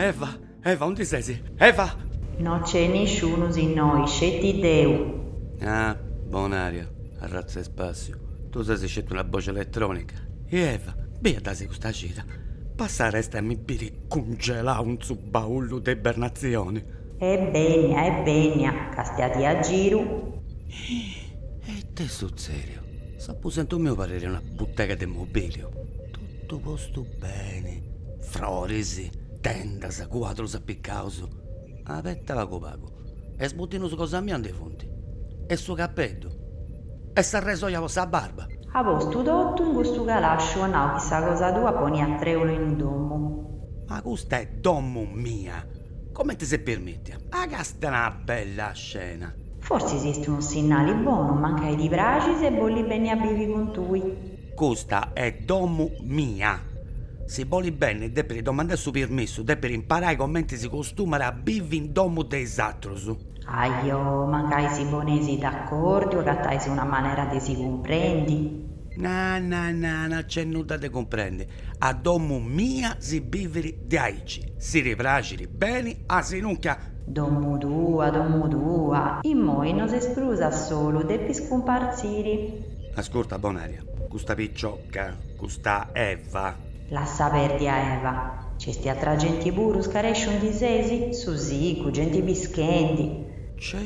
Eva, onde sei? Eva! Non c'è nessuno in noi, scetti Deu. Ah, bonaria, a razza e spazio. Tu sei scelto una voce elettronica. E Eva, beata se questa gira. Passa resta a mi bere congelà un subbaullo di ibernazione. È bene, castiati a giro. E te sul serio? Sappo sento mio parere una bottega di mobilio. Tutto posto bene. Floresi, tendas, quadros appiccaus. Aspetta la copago. E sbuttino su cosa mi hanno dei fonti. E su cappello. E s'arreso io a barba. A voi tutto in questo galascio, no, chissà cosa tua poni a 3 euro in domo. Ma questa è domo mia. Come ti si permette? A questa è una bella scena. Forse esiste un segnale buono, manca di braci se bolli bene a bevi con tui. Questa è domo mia. Se vuoi bene, devi domandare su permesso, devi imparare come si costuma a vivere in domo dei altri. Aio, mancai si bonesi d'accordo, cattaisi una maniera di si comprendi. No, c'è nulla da comprendere. A domo mia si vive di aici, si ripragili bene, a si nunca. Domo tua. In moi non si sprusa solo, devi scomparziri. Ascolta, bonaria, questa picciocca, questa Eva. Lascia perdere a Eva. Ci stia tra genti burus caresci un disesi, su sicu, genti bischendi. C'è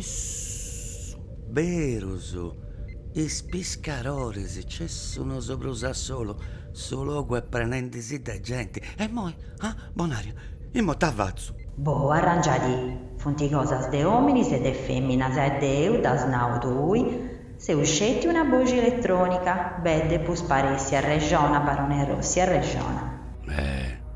veroso. E spiscaroresi, c'è sono soprusa solo que prendendisi da gente. E moi, bonaria, e mo t'avvazzo. Boh, arrangiati, fonti cosas de hominis e de femminas e deu, das naudui. Se uscetti una voce elettronica, beh, pus paressi a regiona, barone Rossi, a regiona.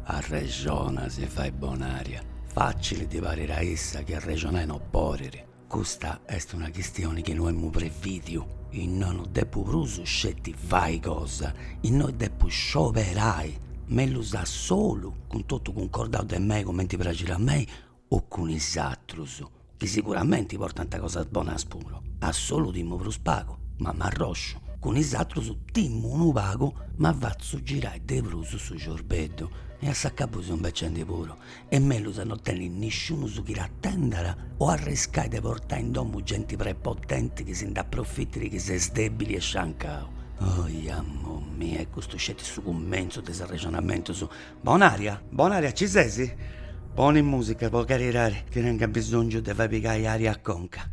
A regiona si fai bonaria. Facile di parere a essa che a regione non porere. Questa è una questione che noi mu previdio. E noi non devo bruso scetti fai cosa. E noi devo scioperai. Me lo sa solo con tutto concordato da me come ti piace a me o con i satrus. Che sicuramente porta tanta cosa buona a spuro. A solo dimmo pro spago, ma m'arroscio. Con i satrus timmo non pago, ma vazzo girai de bruso su ciorbetto. E a saccapusi un beccende puro. E me lo sa non tenere nessuno su chi attendere o arriscai de portare in domo gente prepotenti che si approfittano che sei sdebili e sciancao. Oh, ammo mia, e questo scetti su commenso di ragionamento su... Bonaria, ci sei? Poni musica, può carirare, che non ha bisogno di far piccare aria a conca.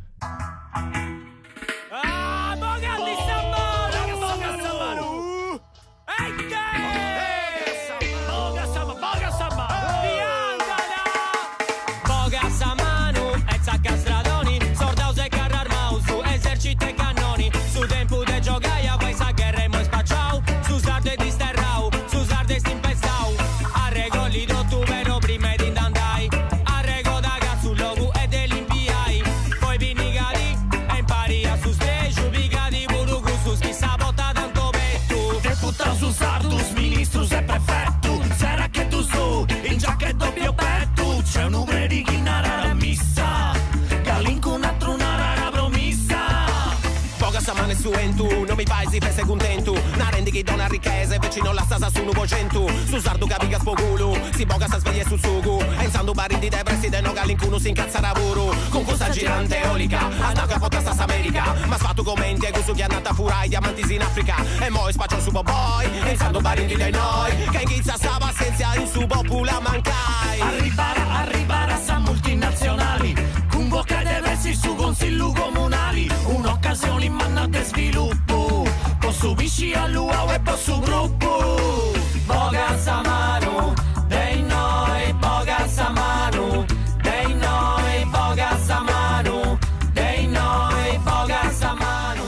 Non mi fai si fesse contento. Na rendi che dona ricchezza e vicino la stasa su nuovo cento. Su sardo capica spogolo, si boga sta sveglia sul sugo. Ensando barindi dei presidi no gallincuno si incazza lavoro. Con questa girante eolica, a sta capotta sta America. Ma sfatto commenti e questo che è andata furai diamanti in Africa. E mo spaccio su boy, ensando barindi dei noi. Che inizia sta pazienza in su popula mancai. Arrivare a sa multinazionali. Con bocca dei versi su consiglio comunali. Un'occasione in manna de sviluppo. Posso visci a luau e posso gruppo. Boga sa mano dei noi, boga sa mano dei noi, boga sa mano dei noi, boga sa mano.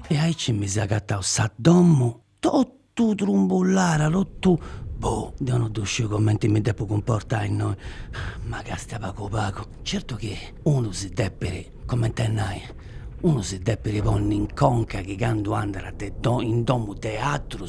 E ai ci mi si agattao sa dommo, tutto trumbollara, tutto... Boh, devono dusci commenti mi devo comportare in noi. Ma che stiamo paco. Certo che uno si deve commentare. Uno si deve ponni in conca che quando andrà in domo teatro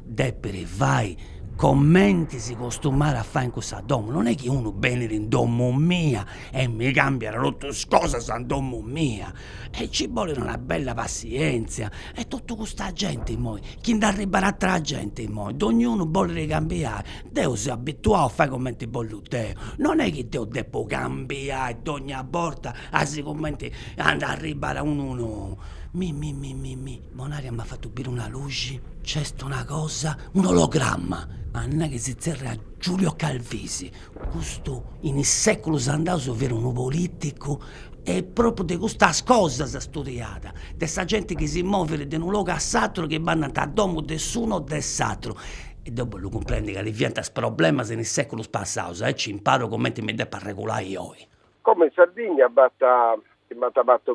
deve vai commenti si costumare a fare in questa domo. Non è che uno venire in domo mia e mi cambiare tutte cose san domo mia. E ci vuole una bella pazienza. E tutta questa gente moi, chi da arrivare a tra gente moi, ognuno vuole ricambiare. Deo si è abituato a fare commenti bolluteo. Non è che Deo debbo cambiare ogni volta a si commenti andare a arrivare a uno. Bonaria mi ha fatto bere una luce, c'è sta una cosa, un ologramma. Anna che si zerra a Giulio Calvisi. Questo in secolo andato ovvero un politico è proprio di questa cosa si è studiata. Di questa gente che si muove da un luogo a satro che vanno a domo nessuno del satro. E dopo lo comprendi che diventa problema se nel secolo passato, ci imparo come mi devo regolare io. Come in Sardegna batta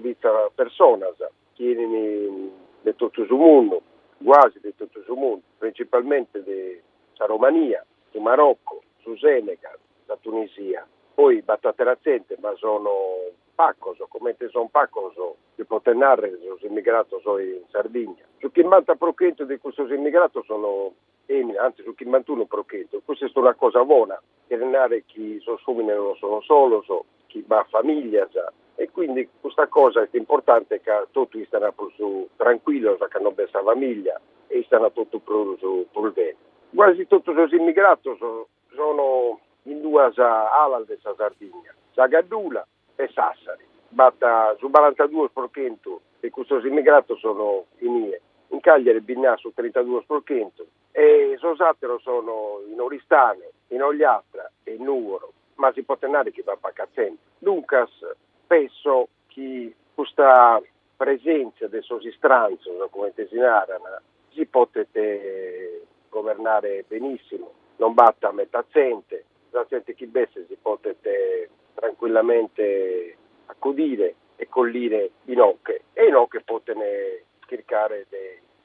vita persone, tieni di tutto il mondo, quasi di tutto il mondo, principalmente della Romania, del Marocco, del Senegal, della Tunisia. Poi battate l'accente, ma sono paccoso, come sono paccoso, che poter narrare sono immigrati in Sardegna. Su chi manta procento di questo immigrato sono anzi su chi mantuno procento. Questa è una cosa buona, che narrare chi sono non sono solo, chi va a famiglia, e quindi questa cosa è importante che tutti stanno più tranquilli, che non questa famiglia e stanno tutti più bene. Quasi tutti gli immigrati sono in due ali della Sardegna, Sagaddula e Sassari. Batta su 42% di questi immigrati sono i miei. In Cagliari binna su 32% e Sosatero sono in Oristano, in Ogliastra e in Nuoro, ma si può tenere che va a Cazzente. Dunque, spesso chi questa presenza del sosistranzo, come si narrano, si potete governare benissimo, non batta a metà gente, la gente chi besse si potete tranquillamente accudire e collire Inoche e Inoche potene cercare di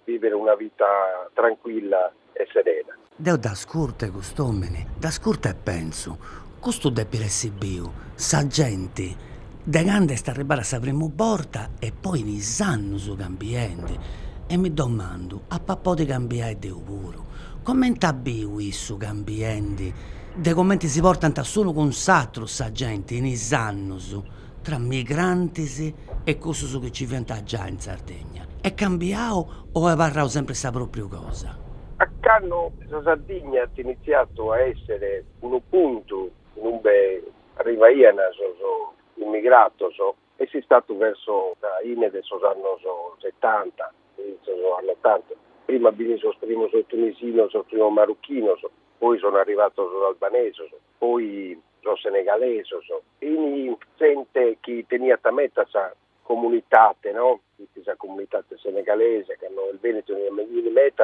vivere una vita tranquilla e serena. Deo da scurte costomene, da scurte e penso, questo debbe essere bio, sa gente, de grande sta arrivare a sa prima porta e poi ne sanno su cambienti. E mi domando, a papà di cambiare Deo pure, come sta bio su cambienti? De commenti si portano solo con satro sa gente, ne sanno su, tra migranti e cose che ci viene già in Sardegna. È cambiato o è parlato sempre sta propria cosa? A Canno la Sardegna ha iniziato a essere un punto, non arriva io sono immigrato e si è stato verso la fine degli anni 70, inizio degli anni 80. Prima sono primo tunisino, sono primo marocchino, poi sono arrivato albanese, poi sono senegalese, e sente chi tenia tametta sa comunità, no? Questa comunità senegalese che hanno il Veneto in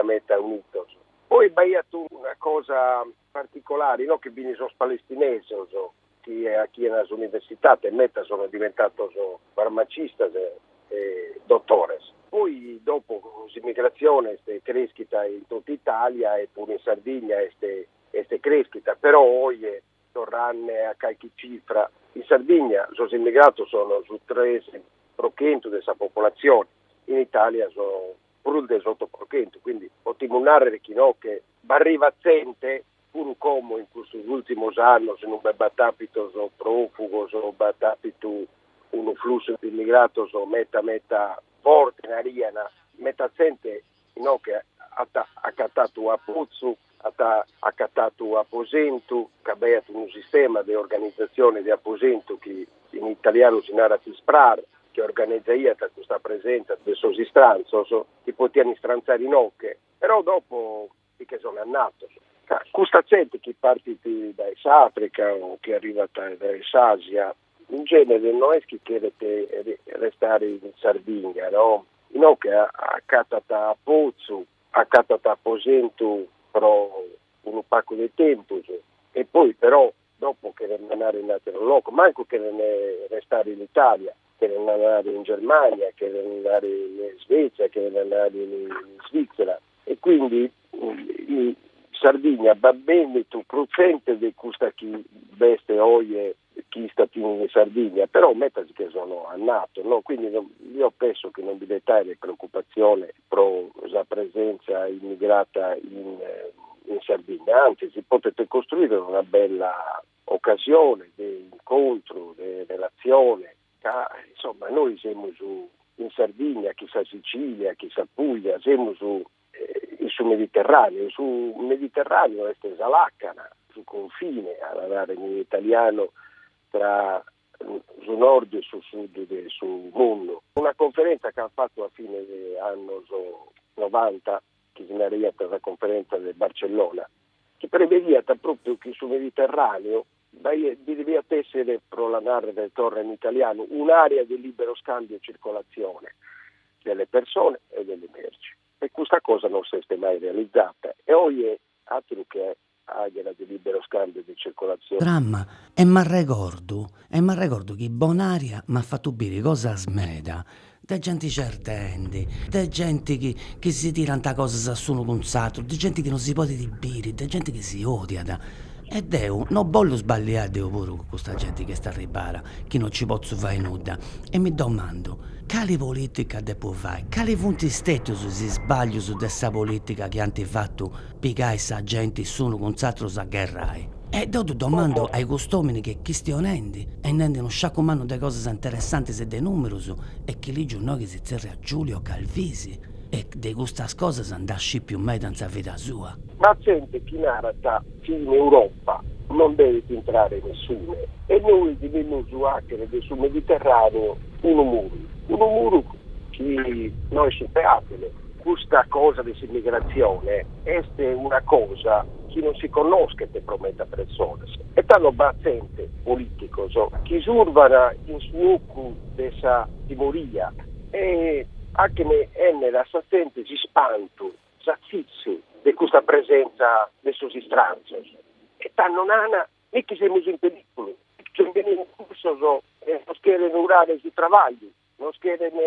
meta unito. Poi è una cosa particolare, no? Che sono palestinesi, chi è all'università, e meta sono diventato farmacista e dottore. Poi dopo l'immigrazione è crescita in tutta Italia e pure in Sardegna è crescita, però oggi tornare a qualche cifra. In Sardegna gli immigrati sono su 3% della popolazione, in Italia sono pure del 8%, quindi potremmo narrare che arriva a gente pure come in questi ultimi anni, se non è battapito profugo, se non è battapito un flusso di immigrati, meta forte in Ariana, metà gente che ha accattato a Pozzo, ha accattato a Posento, che ha un sistema di organizzazione di Aposento che in italiano si narra Tisprar, che organizza questa presenza del sosistranzo, che potevano stranzare in ocche, però dopo che sono andato. Questa gente che parte da Africa o che arriva da Asia, in genere non è che chiede restare in Sardegna, no? No, che ha accattato a Pozzo, ha accattato a Posento per un pacco di tempo, e poi però dopo che deve andare in altro luogo, manco che deve restare in Italia, che deve andare in Germania, che deve andare in Svezia, che deve andare in Svizzera, e quindi in Sardegna va bene tu procente di questa chi veste oggi chi sta in Sardegna, però mettasi che sono andato, no? Quindi io penso che non vi dare preoccupazione per la presenza immigrata in in Sardegna, anzi si potete costruire una bella occasione di incontro, di relazione. Insomma, noi siamo in Sardegna, chissà Sicilia, chissà Puglia, siamo sul Mediterraneo, sul Mediterraneo è Salacana, sul confine, all'area in italiano tra sul nord e sul sud sul mondo. Una conferenza che hanno fatto a fine degli anni 90, che si era la conferenza di Barcellona, che prevedeva proprio che sul Mediterraneo doveva essere, per la narra del torre in italiano, un'area di libero scambio e circolazione delle persone e delle merci. E questa cosa non si è mai realizzata. E oggi è altro che area di libero scambio di circolazione. Dramma, e mi ricordo che Bonaria mi ha fatto bere cosa smeda, da gente certendi, da gente che si tira tanta cosa sassuno con s'altro, di gente che non si può bere, da gente che si odia. E Deo, non voglio sbagliare Deo pure con questa gente che sta a ripara, che non ci posso fare nulla. E mi domando, quale politica devo fare? Quale punti stetti si sbaglio su questa politica che hanno fatto piegare questa gente sono con s'altro sa guerrai? E dopo domando ai costumi che questionendi e non sciacomano di cose interessanti se dei numeri e che lì giorni si zerra a Giulio Calvisi e di queste cose si andasci più mai danza vita sua. Ma gente che narra che in Europa non deve entrare nessuno e noi dobbiamo usare sul Mediterraneo un muro che noi sappiamo. Questa cosa dell'immigrazione è una cosa che non si conosce per prometta persone e tanto gente politico che survano in suoco dessa timoria e anche nella sente si spanto s'azzizzo di questa presenza di questi stranzi e tanto nana e che siamo in pericolo che vengono in corso non schierano urare sui travagli non schierano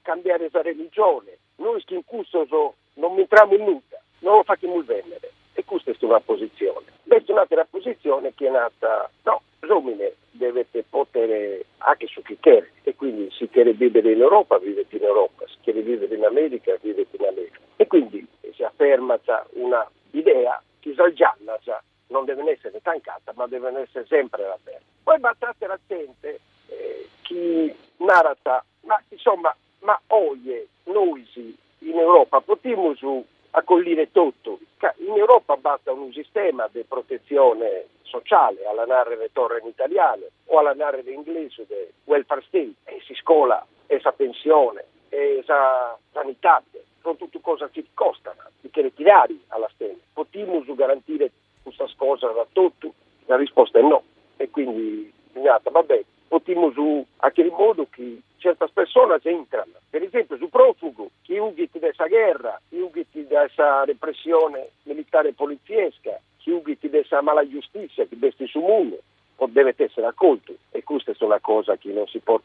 cambiare la religione noi che in corso non entriamo in nulla non lo facciamo il venere. E questa è una posizione. Questa è un'altra posizione che è nata, no, l'uomini dovete poter anche su chi chiede, e quindi si chiede vivere in Europa, vivete in Europa, si chiede vivere in America, vivete in America. E quindi si afferma una idea che gialla non deve essere tancata, ma deve essere sempre aperta. Poi battate attente chi narrata, ma insomma, ma oggi noi in Europa potremmo accogliere tutto. In Europa basta un sistema di protezione sociale, alla narrare torre in italiano o alla narrare in inglese di welfare state, e si scola, e sa pensione, e sa sanità, sono tutte cose che costano, che ritirare alla stella. Potremmo garantire questa cosa da tutto? La risposta è no. E quindi, vabbè, potremmo a che modo che certe persone entrano. Per esempio, su profugo, chi ugiti da questa guerra, chi ugiti da questa repressione militare poliziesca, chi ugiti da questa mala giustizia che vesti su mondo, deve essere accolto. E questa è una cosa che non si può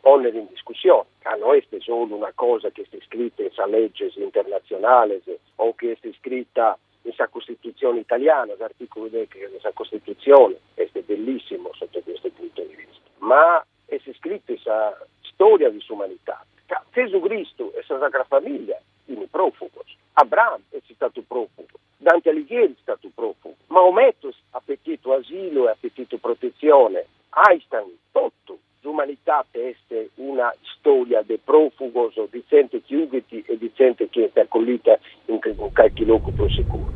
ponere in discussione. Non è solo una cosa che è scritta in legge internazionale o che è scritta in sa Costituzione italiana, l'articolo di questa Costituzione è bellissimo sotto questo punto di vista. Ma è scritto questa storia di umanità. Gesù Cristo e la Sacra Famiglia, quindi profugo. Abramo è stato profugo. Dante Alighieri è stato profugo. Maometto ha appetito asilo e appetito protezione. Einstein, tutto. L'umanità è una storia di profugos, di gente chiugiti e di gente che è accollita in qualche luogo più sicuro.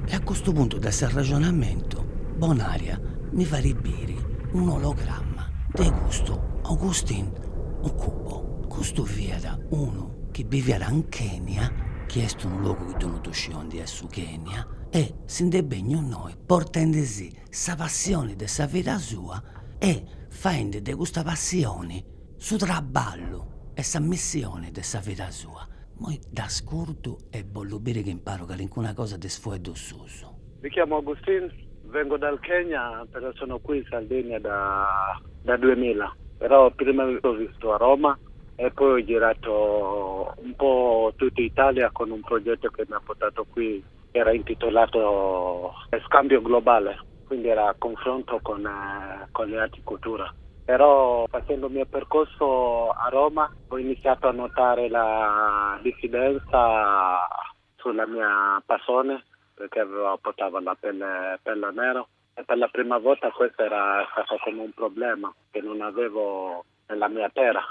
E a questo punto, da questo ragionamento, Bonaria mi fa ribere un ologramma di gusto Agustin Okubo. Questo viene uno che vive in Kenya, che è un luogo che non tosciondi è su Kenya, e si indebegno noi portando sì sa passione della vita sua e facendo di questa passione su traballo e sa missione della vita sua. Moi da scurto e voglio bere che imparo che alcuna cosa di sfuoco suso. Mi chiamo Agustin, vengo dal Kenya, però sono qui in Sardegna da 2000. Però prima ho visto a Roma e poi ho girato un po' tutta Italia con un progetto che mi ha portato qui, che era intitolato Scambio Globale, quindi era confronto con le altre culture. Però facendo il mio percorso a Roma ho iniziato a notare la diffidenza sulla mia passione, perché portavo la pelle nera, e per la prima volta questo era stato come un problema che non avevo nella mia terra.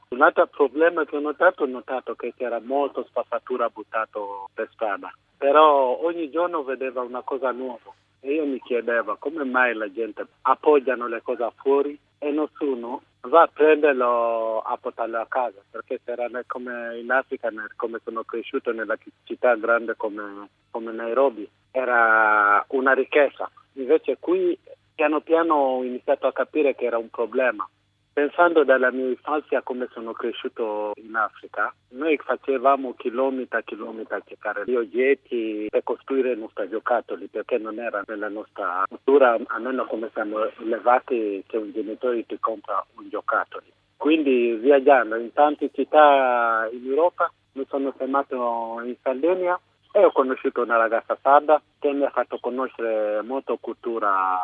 Un altro problema che ho notato che c'era molto spazzatura buttato per strada, però ogni giorno vedevo una cosa nuova e io mi chiedevo come mai la gente appoggiano le cose fuori e nessuno va a prenderlo a portarlo a casa, perché se era come in Africa, come sono cresciuto nella città grande come Nairobi, era una ricchezza. Invece qui piano piano ho iniziato a capire che era un problema. Pensando dalla mia infanzia come sono cresciuto in Africa, noi facevamo chilometri a cercare gli oggetti per costruire i nostri giocattoli, perché non era nella nostra cultura, almeno come siamo elevati, che un genitore ti compra un giocattolo. Quindi viaggiando in tante città in Europa, mi sono fermato in Sardegna e ho conosciuto una ragazza sarda che mi ha fatto conoscere molto cultura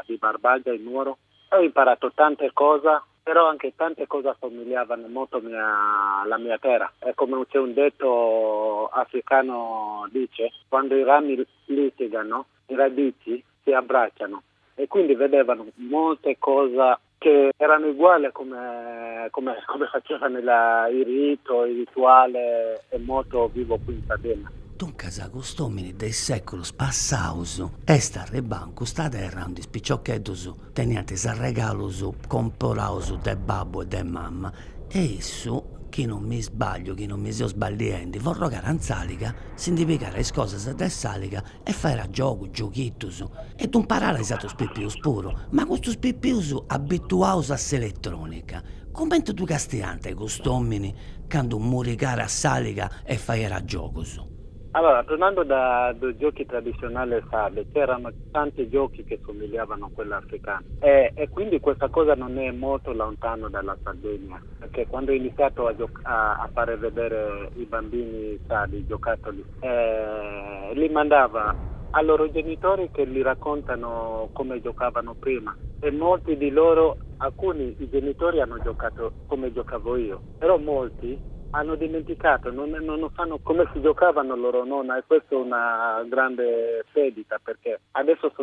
di Barbagia e Nuoro. Ho imparato tante cose, però anche tante cose assomigliavano molto alla mia terra. È come c'è un detto africano, dice, quando i rami litigano, i radici si abbracciano. E quindi vedevano molte cose che erano uguali come facevano il rito, il rituale, è molto vivo qui in Sardegna. Dunque, sa costumini dei secoli passati, est arrebanco sta terra onde spicciocchetus teniate sa regalus comporaus de babbo e de mamma. E issu, chi non mi sbaglio, chi non mi sia sbagliendo, vorrò caranzalica, si indipicare le cose de salica e fare a gioco, giochittus. E tu imparare esato spippius puro, ma questo spippius abituaus a s'elettronica. Come tu castiante costumini, quando muricare a salica e fare a giocos? Allora, tornando dai giochi tradizionali sardi, c'erano tanti giochi che somigliavano a quelli africani e quindi questa cosa non è molto lontano dalla Sardegna, perché quando ho iniziato a fare vedere i bambini sardi, i giocattoli, li mandava ai loro genitori che li raccontano come giocavano prima e molti di loro, alcuni i genitori hanno giocato come giocavo io, però molti hanno dimenticato, non sanno come si giocavano loro nonna e questa è una grande perdita perché adesso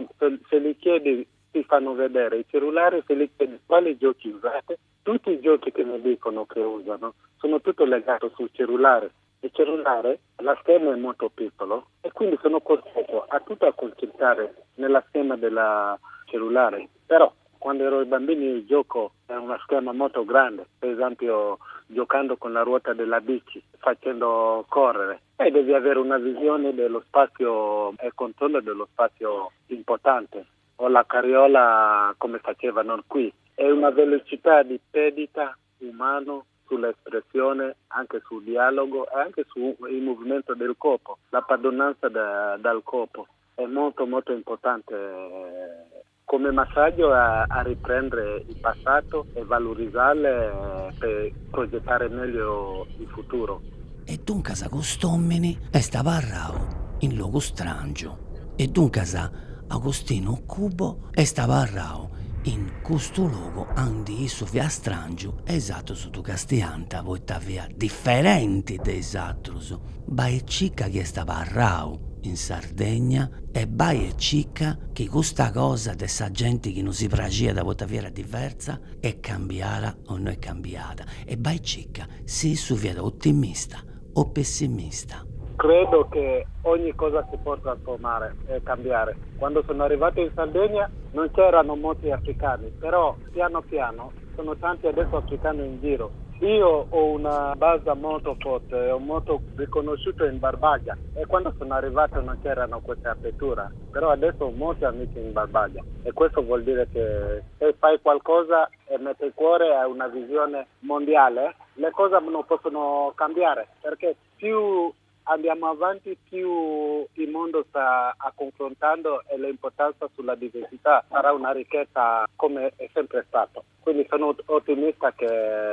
se li chiedi ti fanno vedere i cellulari, se li chiedi quali giochi usate, tutti i giochi che mi dicono che usano sono tutto legato sul cellulare. Il cellulare, la scherma è molto piccolo e quindi sono costretto a tutto a concentrare nella scherma del cellulare, però quando ero bambino il gioco era una scherma molto grande, per esempio giocando con la ruota della bici, facendo correre. E devi avere una visione dello spazio e controllo dello spazio importante. O la carriola come facevano qui. È una velocità di perdita umano sull'espressione, anche sul dialogo e anche sul movimento del corpo. La padronanza dal corpo è molto molto importante come massaggio a riprendere il passato e valorizzarle per progettare meglio il futuro. E dunque sa costumini e stava arrao in luogo strangio. E dunque sa Agostino Cubo e stava arrao in questo luogo andi isso via strangio esatto su tu castianta voita via differenti dei satrus. Bai cicca che stava arrao in Sardegna e bai e cicca che questa cosa de sa gente che non si pragia da vota viera diversa è cambiata o non è cambiata e bai cicca si su via ottimista o pessimista. Credo che ogni cosa si può trasformare e cambiare. Quando sono arrivato in Sardegna non c'erano molti africani, però piano piano sono tanti adesso africani in giro. Io ho una base molto forte, ho molto riconosciuto in Barbagia e quando sono arrivato non c'erano queste aperture, però adesso ho molti amici in Barbagia e questo vuol dire che se fai qualcosa e metti il cuore a una visione mondiale, le cose non possono cambiare perché più andiamo avanti più il mondo sta confrontando e l'importanza sulla diversità sarà una ricchezza come è sempre stato. Quindi sono ottimista che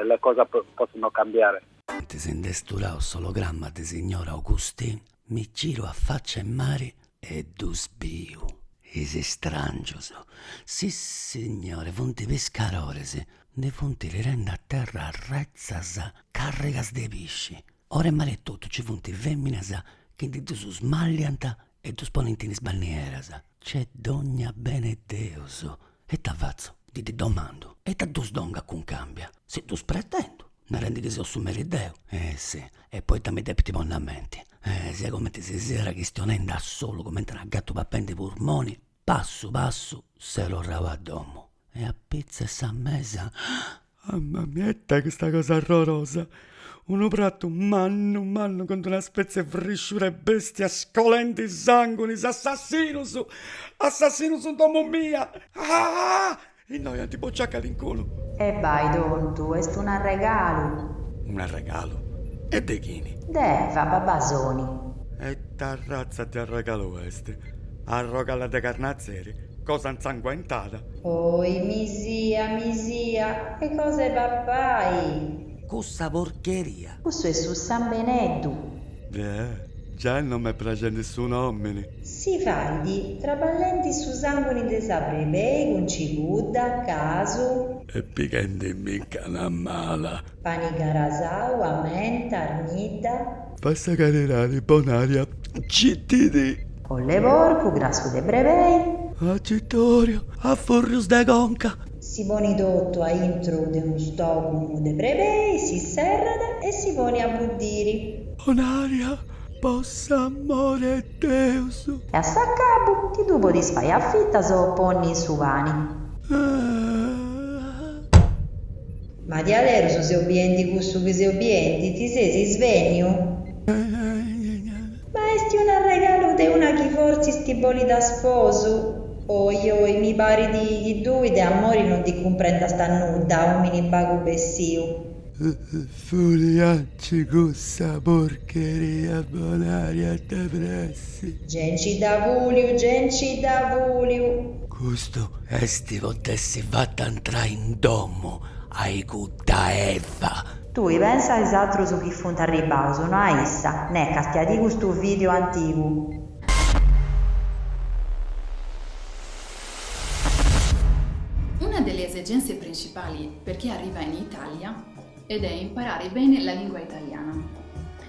le cose possono cambiare. Ti sei indesturato sologramma di signora Augustin, mi giro a faccia e mare e du sbio. Isi strangios. Sì signore, fonti pescaroresi, ne fonti li rende a terra rezzas, carregas de pisci. Ora è male tutto, ci fonti femminas quindi tu su smaglianta e tu sponenti in sbannieras. C'è dogna bene Deus. E t'affazzo, ti domando, e ta tu sdonga con cambia? Se tu spretendo, ne rendi che se assumere Deo? Sì, e poi ti debiti bonnamenti. Sia come ti si sera che stionenda solo come un gatto pappente i polmoni, passo se lo rava a domo. E a pizza e sa mesa. Mamma mia, è questa cosa orrorosa. Uno prato manno con una spezia frisciura e bestia, scolenti sanguinis, assassinos domo mia. E noi antipocciacca l'inculo. E vai, dontu, est un regalo. Un regalo? E de chini? Deva, babasoni. E ta razza di regalo este? Arrogala de carnazzeri, cosa insanguentata. Oi, misia, che cose pappai? Cussa porcheria. Questo è su San Beneddu. Già non mi piace nessun uomo. Si fardi traballenti su sanguini de sabribei con cigudda, casu, E picante mica una mala. pani garasau, amenta, arnida, Passa canerale, bonaria, cittidi. con le porcu, grasso de brevei, A Cittorio, a Furrius de Conca. si poni dotto a intro de un stocumu de brevei, si serrada e si poni a buddiri. Bonaria, possa amore Deus. E a saccabu ti tu podi fai affitta so ponni su pani. Ma di alero su se obienti questo che se obienti, ti sei si svegno? Ma esti un regalo de una chi forzi sti boli da sposo? Oi, mi pare di due de amori non ti comprenda sta nuda, un mini bagu bessiu. Furiacci questa porcheria, bonaria te pressi. Genci da vuliu. Questo esti potessi fatta entrare in domo ai cutta Eva. Tu pensa esatto su chi funta ribauso, no a essa, ne castiati questo video antico. Una delle esigenze principali per chi arriva in Italia ed è imparare bene la lingua italiana.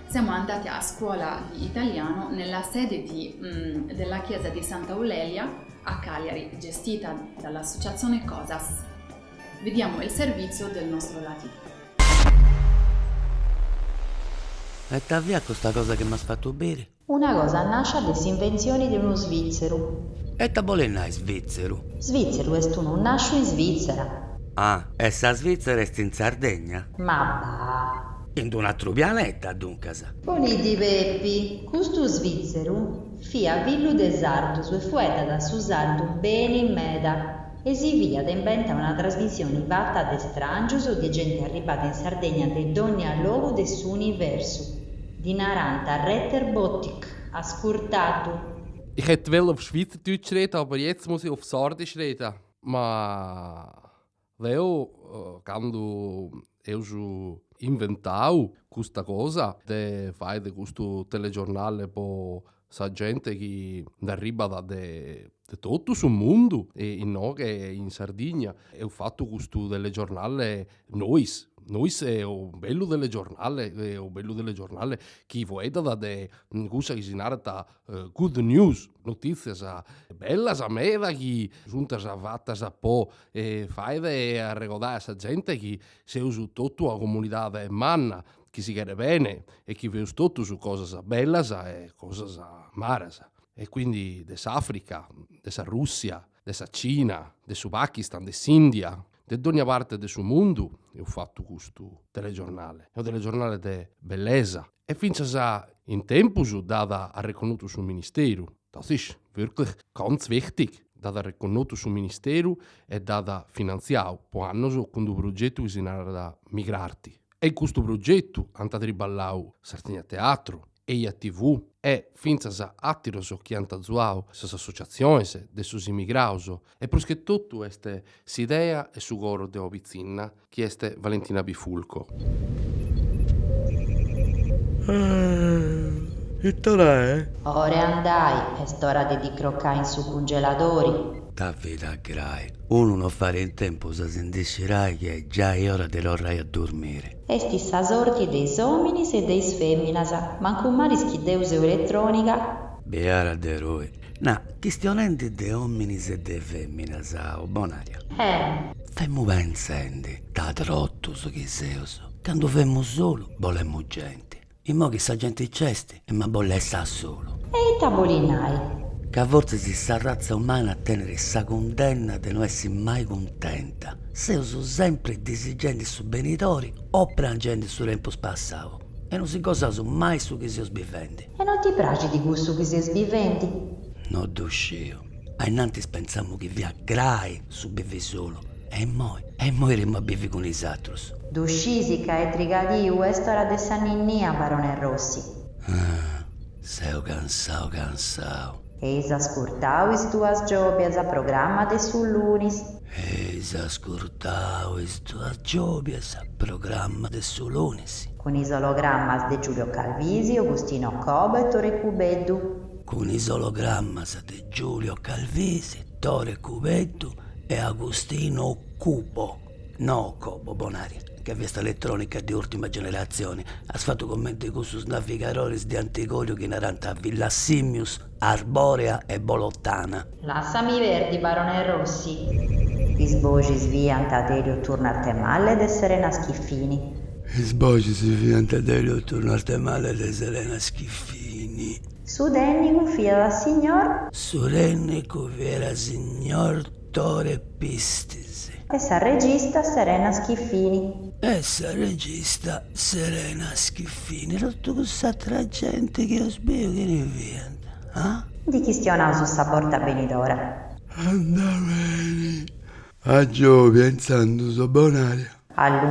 Siamo andati a scuola di italiano nella sede della chiesa di Santa Aulelia a Cagliari, gestita dall'associazione COSAS. Vediamo il servizio del nostro latino. E t'avvia questa cosa che mi ha fatto bere? Una cosa nasce dalle invenzioni di uno svizzero. E ta bolena è svizzero. Svizzero è uno nasce in Svizzera. Ah, e sa Svizzera è in Sardegna? Ma va. In un altro pianeta, dunque. Boniti Peppi, questo svizzero fia villo de sardo su e fueta da su sardo bene in meda e si via da inventa una trasmissione fatta de strangios o di gente arrivata in Sardegna de donne a luogo de su universo. Di Naranta Retterbottik, ascoltato. Ich hätte auf Schweizerdeutsch reden, aber jetzt muss ich auf Sardisch reden. Ma Leo, quando eu inventau questa cosa, de fai de questo telegiornale po sa gente che arriva da tutto sul mondo e in Noga e in Sardegna. E ho fatto questo telegiornale Noi è un bello delle giornale che vuoi da de cosa che si narra good news, notizie bella a me da che giunta a fatta a po' e fai a ricordare a gente che si usa tutto la comunità manna che si chiede bene e che vede tutto su cose belle e cose mare. E quindi dell'Africa, della Russia, della Cina, del Pakistan, dell'India, di ogni parte del suo mondo, ho fatto questo telegiornale. È un telegiornale di bellezza. E finché in tempo da riconosciuto sul ministero. Das ist wirklich ganz wichtig. Da riconosciuto sul ministero e da finanziato. Poi hanno con un progetto che si narra migrati. E questo progetto è andato riballato Sardegna Teatro, EIA TV e finché attiro so chi hanno zuato le associazioni dei suoi immigrati e perché tutto questa idea è su goro della vicina che è Valentina Bifulco. E tu è? Ora andai, è ora di croccare in su congelatori. Ta vita grai. Uno non fare in tempo se sentiscirai che già è ora di l'orrai a dormire. Esti sa sorti deis hominis e deis femminas, manco maris chi deus elettronica. Beara de roi. Na, questionenti de hominis e de femminas, o bonaria. Femmo pensando, ta trottus che seus. Quando femmo solo, volemmo gente. E mo che sa gente cesti, e ma bolle sta solo. E i tabolinai. Che a volte si sta razza umana a tenere sa condanna di non essere mai contenta. Seus sempre disigenti su benitori o piangenti su tempo passato. E non si cosa mai su che si sbiventi. E non ti piace di gusto che si sbiventi? No d'uscio. A innanzi pensammo che via grai su bevi solo. E moi iremo a bevi con i satros. D'uscisica e trigadio è storia de Sanninnia, barone Rossi. Sei cansao. Eis ascurtauis tuas giobias a programma de sul lunis. Eis ascoltauis tuas giobias a programma de su lunis. Con is ologrammas de Giulio Calvisi, Agustino Cobo e Tore Cubeddu. Con is ologrammas de Giulio Calvisi, Tore Cubeddu e Agustino Cubo. No, Cobo, bonaria. Che questa elettronica di ultima generazione ha fatto commenti con sus navigaroris di Antigorio che inerante a Villa Simmius, Arborea e Bolottana. Lassami verdi, barone Rossi. Is bogis viant ad Elio turnarte male de Serena Schiffini. Sboggi si fianta Delio tornarte male de Serena Schiffini. Sudennico fia da signor. Surennico vera signor Tore Pistis. Essa regista Serena Schiffini. Essa regista Serena Schiffini. Rotto con s'altra gente che ho sbio che ne viene. Di chi stionau su sta porta benidora. Anda bene. A Gio, pensando, so bonaria.